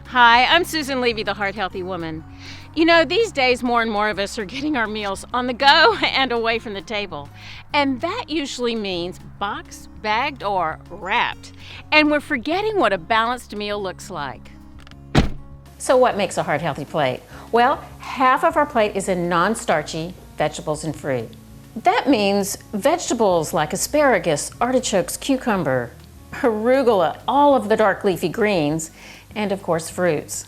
Hi, I'm Susan Levy, the Heart Healthy Woman. You know, these days more and more of us are getting our meals on the go and away from the table. And that usually means boxed, bagged, or wrapped. And we're forgetting what a balanced meal looks like. So what makes a heart healthy plate? Well, half of our plate is in non-starchy vegetables and fruit. That means vegetables like asparagus, artichokes, cucumber, arugula, all of the dark leafy greens, and of course fruits.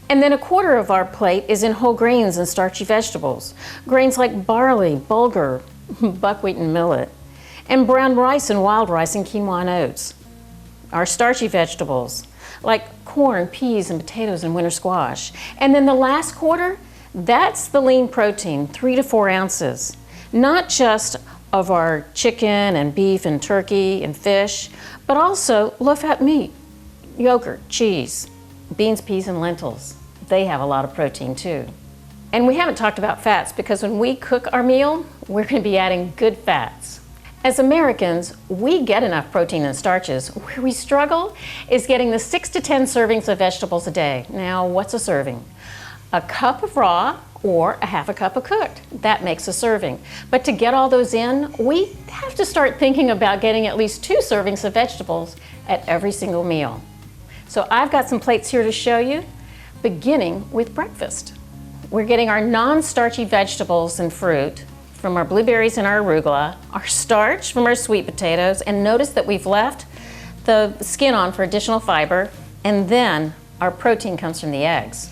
And then a quarter of our plate is in whole grains and starchy vegetables. Grains like barley, bulgur, buckwheat and millet, and brown rice and wild rice and quinoa and oats. Our starchy vegetables like corn, peas, and potatoes and winter squash. And then the last quarter, that's the lean protein, 3 to 4 ounces. Not just of our chicken and beef and turkey and fish, but also low-fat meat, yogurt, cheese, beans, peas, and lentils. They have a lot of protein too. And we haven't talked about fats because when we cook our meal, we're going to be adding good fats. As Americans, we get enough protein and starches. Where we struggle is getting the 6 to 10 servings of vegetables a day. Now, what's a serving? A cup of raw or a half a cup of cooked. That makes a serving. But to get all those in, we have to start thinking about getting at least 2 servings of vegetables at every single meal. So I've got some plates here to show you, beginning with breakfast. We're getting our non-starchy vegetables and fruit from our blueberries and our arugula, our starch from our sweet potatoes, and notice that we've left the skin on for additional fiber, and then our protein comes from the eggs.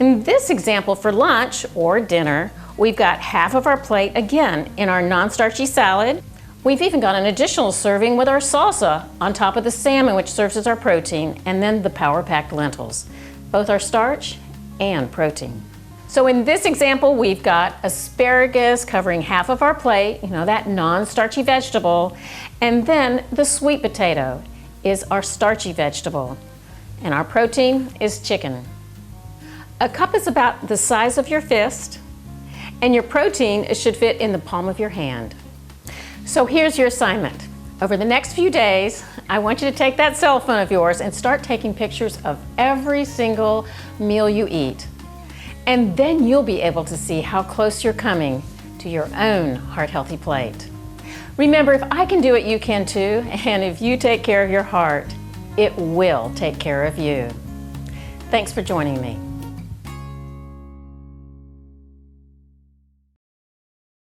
In this example for lunch or dinner, we've got half of our plate again in our non-starchy salad. We've even got an additional serving with our salsa on top of the salmon, which serves as our protein, and then the power-packed lentils. Both are starch and protein. So in this example, we've got asparagus covering half of our plate, that non-starchy vegetable, and then the sweet potato is our starchy vegetable, and our protein is chicken. A cup is about the size of your fist, and your protein should fit in the palm of your hand. So here's your assignment. Over the next few days, I want you to take that cell phone of yours and start taking pictures of every single meal you eat. And then you'll be able to see how close you're coming to your own heart-healthy plate. Remember, if I can do it, you can too. And if you take care of your heart, it will take care of you. Thanks for joining me.